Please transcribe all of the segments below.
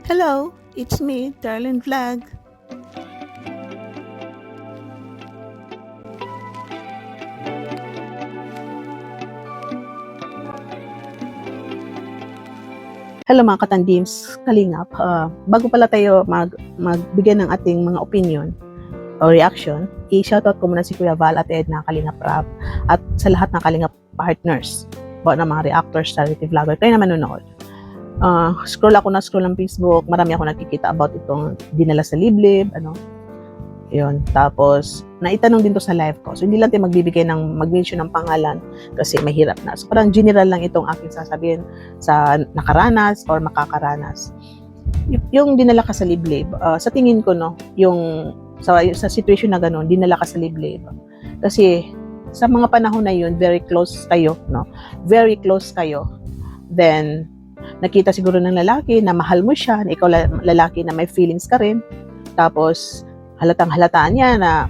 Hello, it's me, Darlene Vlog. Hello mga katandims, kalingap. Bago pala tayo magbigay ng ating mga opinion o reaction, i-shoutout ko muna si Kuya Val at Ed na Kalingap Rap at sa lahat ng Kalingap partners o ng mga reactors, charity vlogger, kayo naman nanonood. Scroll ng Facebook, marami ako nakikita about itong dinala sa liblib, yun. Tapos, naitanong din to sa live ko. So, hindi lang tayo mag-mention ng pangalan kasi mahirap na. So, parang general lang itong aking sasabihin sa nakaranas or makakaranas. Yung dinala ka sa liblib, sa tingin ko, no, yung sa situation na gano'n, dinala ka sa liblib. Kasi, sa mga panahon na yun, very close kayo, no? Very close kayo. Then, nakita siguro ng lalaki na mahal mo siya, na ikaw lalaki na may feelings ka rin. Tapos, halatang-halataan niya na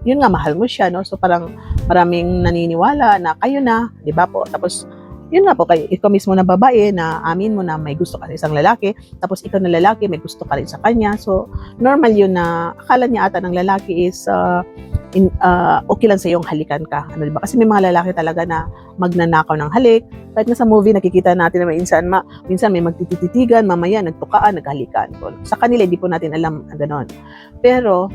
yun nga, mahal mo siya, no? So parang maraming naniniwala na kayo na, di ba po? Tapos, yun nga po, ikaw mismo na babae na amin mo na may gusto ka sa isang lalaki, tapos ikaw na lalaki, may gusto ka rin sa kanya. So, normal yun na akala niya ata ng lalaki is okay lang sa iyong halikan ka. Ano, diba? Kasi may mga lalaki talaga na magnanakaw ng halik. Kahit nga sa movie, nakikita natin na minsan may magtititigan, mamaya nagtukaan, naghalikan. Sa kanila, hindi po natin alam gano'n. Pero,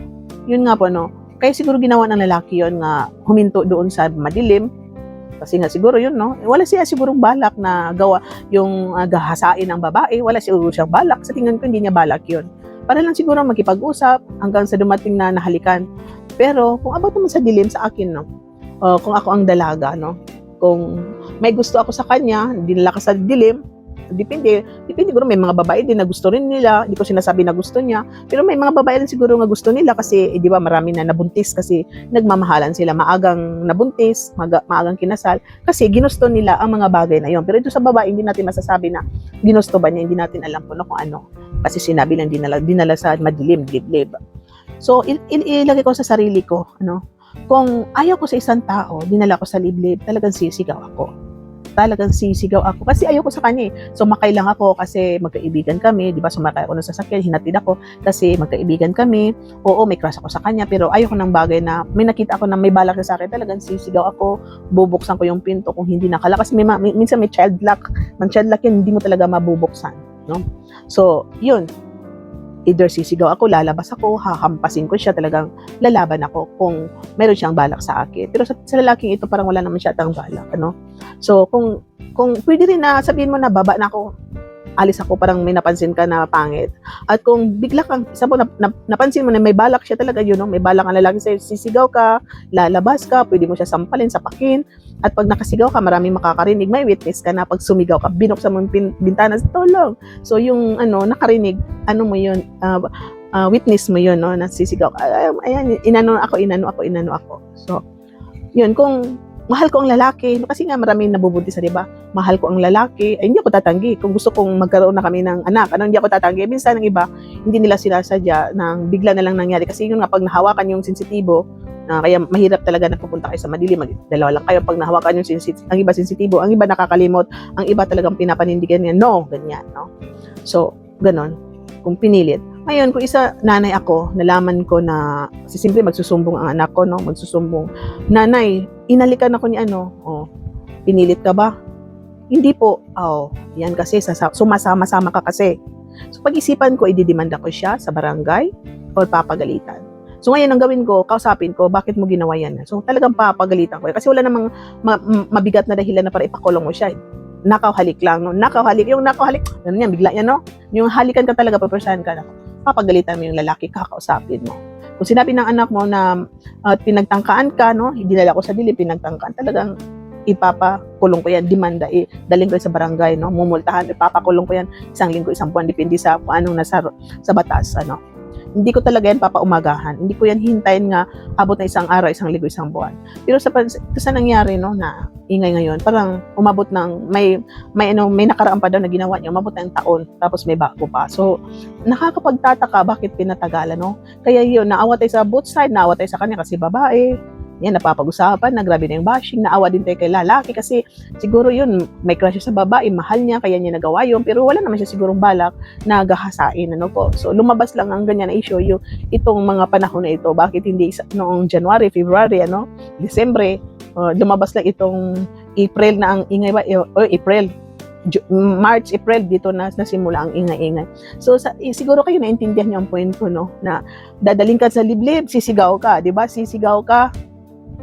yun nga po, no, kaya siguro ginawa ng lalaki yun nga huminto doon sa madilim. Kasi nga siguro yun, no, wala siya sigurong balak na gawa yung gahasain ng babae. Wala siguro siyang balak. Sa tingin ko, hindi niya balak yun. Para lang siguro magkipag-usap hanggang sa dumating na nahalikan. Pero kung about naman sa dilim sa akin, no, kung ako ang dalaga, no, kung may gusto ako sa kanya, dinala ka sa dilim, depende siguro may mga babae din na gusto rin nila, hindi ko sinasabi na gusto niya, pero may mga babae rin siguro nga gusto nila kasi, di ba, marami na nabuntis kasi nagmamahalan sila, maagang nabuntis, maagang kinasal, kasi ginusto nila ang mga bagay na yon. Pero ito sa babae, hindi natin masasabi na ginusto ba niya, hindi natin alam po, no, kung ano, kasi sinabi lang dinala sa madilim, liblib. So, ilagay ko sa sarili ko, kung ayaw ko sa isang tao, dinala ko sa liblib, talagang sisigaw ako. Kasi ayaw ko sa kanya. So, makay lang ako kasi magkaibigan kami, di ba? Sumakay ako ng sasakyan, hinatid ako kasi magkaibigan kami. Oo, may crush ako sa kanya, pero ayaw ko ng bagay na may nakita ako na may balak sa akin, talagang sisigaw ako, bubuksan ko yung pinto kung hindi nakala. Kasi minsan may child lock. Mang child lock yan, hindi mo talaga mabubuksan, no? So, yun. Either sisigaw ako, lalabas ako, hahampasin ko siya, talagang lalaban ako kung meron siyang balak sa akin. Pero sa lalaking ito, parang wala naman siya atang balak, So, kung pwede rin na sabihin mo na baba na ako, alis ako, parang may napansin ka na pangit. At kung bigla kang, napansin mo na may balak siya talaga, yun, no? May balak ang lalaki sa'yo, sisigaw ka, lalabas ka, pwede mo siya sampalin, sapakin. At pag nakasigaw ka, maraming makakarinig, may witness ka na pag sumigaw ka, binuksan mo yung bintana sa tulong. So yung nakarinig, mo yun, witness mo yun, no, nasisigaw ka. Ayan, inano ako. So, yun, kung mahal ko ang lalaki, kasi nga maraming nabubuntis, di ba? Mahal ko ang lalaki, ay hindi ako tatanggi. Kung gusto kong magkaroon na kami ng anak, hindi ako tatanggi. Minsan ng iba, hindi nila sinasadya, nang bigla na lang nangyari. Kasi yun nga, pag nahawakan yung sensitibo, kaya mahirap talaga na pupunta kayo sa madilim. Dalawa lang kayo pag nahawakan yung ang iba sensitibo, ang iba nakakalimot, ang iba talagang pinapanindigan niya, no, ganyan, no? So, ganon, kung pinilit. Ngayon, kung nanay ako, nalaman ko na, kasi simple magsusumbong ang anak ko, no? Magsusumbong. Nanay, inalikan ako ni pinilit ka ba? Hindi po. Yan kasi, sumasama-sama ka kasi. So, pag-isipan ko, ididimanda ko siya sa barangay o papagalitan. So, ngayon, ang gawin ko, kausapin ko, bakit mo ginawa yan? So, talagang papagalitan ko. Kasi wala namang mabigat na dahilan na para ipakulong mo siya. Nakawhalik lang, no? Yung nakawhalik, ano yan, bigla yan, no? Yung halikan ka talaga, papersahan ka na. Papagalitan mo yung lalaki, kakausapin mo. Kung sinabi ng anak mo na pinagtangkaan ka, no, dinala ko sa dilim, pinagtangkaan, talagang ipapakulong ko yan, demanda, daling ko sa barangay, no, mumultahan, ipapakulong ko yan, 1 linggo, 1 buwan, depende sa kung anong nasa sa batas, Hindi ko talaga yan papaumagahan, hindi ko yan hintayin nga abot na 1 araw, 1 linggo, 1 buwan. Pero sa nangyari, no, na ingay ngayon, parang umabot ng may nakaraan pa daw na ginawa niya, umabot ng taon, tapos may bago pa. So, nakakapagtataka bakit pinatagalan, no? Kaya yun, naawa tayo sa both side, naawa tayo sa kanya kasi babae, yan, napapag-usapan na grabe na yung bashing, naawa din tayo kay lalaki kasi siguro yun, may crush siya sa babae, mahal niya, kaya niya nagawa yun, pero wala naman siya sigurong balak na gahasain, ano po. So, lumabas lang ang ganyan na issue, yung itong mga panahon na ito, bakit hindi noong January, February, Disyembre, lumabas lang itong April na ang ingay ba, o April, March, April, dito na nasimula ang ingay-ingay. So, siguro kayo naintindihan niyo ang point ko, no? Na dadaling ka sa liblib, sisigaw ka, di ba? Sisigaw ka,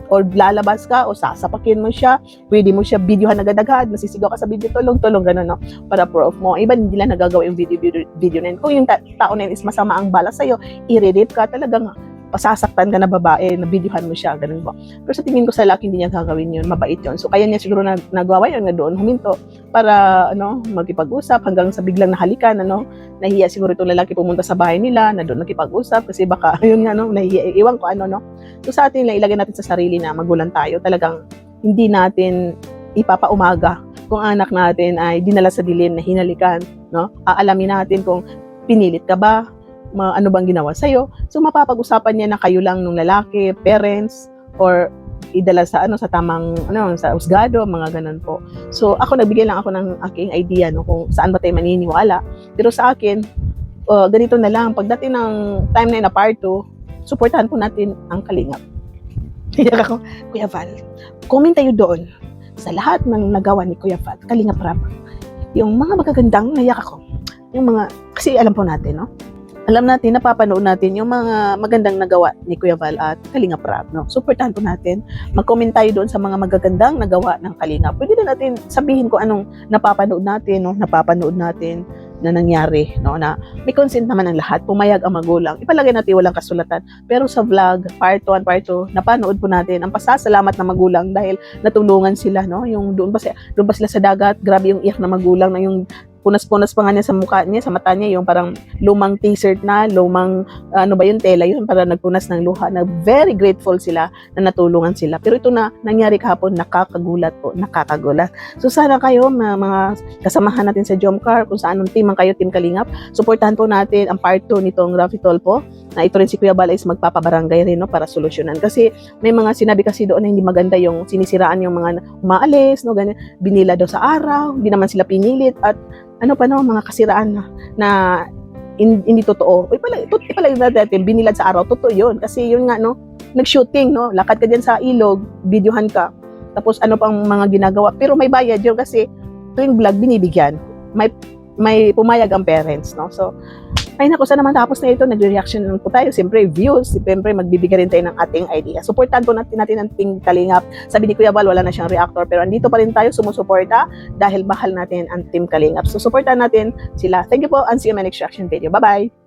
or lalabas ka, o sasapakin mo siya, pwede mo siya videohan agad-agad, masisigaw ka sa video, tulong-tulong, gano'n, no? Para proof mo. Iba, hindi lang nagagawa yung video na yun. Kung yung tao na yun is masama ang bala sa'yo, i-rape ka, talagang pasasaktan ka na babae, na videohan mo siya, ganun ba. Pero sa tingin ko sa lalaki, hindi niya gagawin yun, mabait yun. So, kaya niya siguro nagawa yun, na doon huminto, para, magkipag-usap, hanggang sa biglang nahalikan, nahiya siguro itong lalaki pumunta sa bahay nila, na doon nakipag-usap, kasi baka, yun nga, nahiya, iwan ko, So, sa atin lang, ilagay natin sa sarili na magulang tayo, talagang, hindi natin ipapaumaga kung anak natin ay dinala sa dilim na hinalikan, Aalamin natin kung pinilit ka ba, ano bang ginawa sa'yo. So, mapapag-usapan niya na kayo lang nung lalaki, parents, or idala sa tamang sa husgado, mga ganun po. So, ako nagbigay lang ako ng aking idea kung saan ba tayo maniniwala. Pero sa akin, ganito na lang, pagdating ng time na part 2, suportahan po natin ang Kalingap. Kaya ako, Kuya Val, comment tayo doon sa lahat ng nagawa ni Kuya Val, Kalingap Rap. Yung mga magagandang nayak ako. Yung mga, kasi alam po natin, alam natin, napapanood natin yung mga magandang nagawa ni Kuya Val at Kalingap Rap, Suportahan po natin. Mag-comment tayo doon sa mga magagandang nagawa ng Kalingap. Pwede na natin sabihin kung anong napapanood natin, na nangyari, na may consent naman ang lahat, pumayag ang magulang. Ipalagay natin walang kasulatan. Pero sa vlog, part 1, part 2, napanood po natin ang pasasalamat ng magulang dahil natulungan sila, yung doon ba sila sa dagat, grabe yung iyak na magulang, na yung punas-punas pa nga niya sa mukha niya, sa mata niya, yung parang lumang t-shirt na, lumang, tela yun, para nagpunas ng luha, na very grateful sila na natulungan sila. Pero ito na nangyari kahapon, nakakagulat. So sana kayo, mga kasamahan natin sa Jomcar, kung saan team man kayo, Team Kalingap, suportahan po natin ang part 2 nitong Rafi Tolpo, na ito rin si Kuya Val is magpapabarangay rin, para solusyonan. Kasi may mga sinabi kasi doon na hindi maganda, yung sinisiraan yung mga umaalis, ganyan, binila daw sa araw, hindi naman sila pinilit, at mga kasiraan na hindi totoo. Ipalagay natin, binilad sa araw, totoo yun. Kasi yun nga, nag-shooting, lakad ka dyan sa ilog, videohan ka, tapos ano pang mga ginagawa. Pero may bayad yun kasi tuwing vlog, binibigyan. May pumayag ang parents, So, ay naku, sana naman tapos na ito, nag-reaction lang po tayo. Siyempre, views, siyempre, magbibigay rin tayo ng ating idea. Supportan po natin ang Team Kalingap. Sabi ni Kuya Val, wala na siyang reactor, pero andito pa rin tayo, sumusuporta, dahil mahal natin ang Team Kalingap. So, supportan natin sila. Thank you po, and see you in my next reaction video. Bye-bye!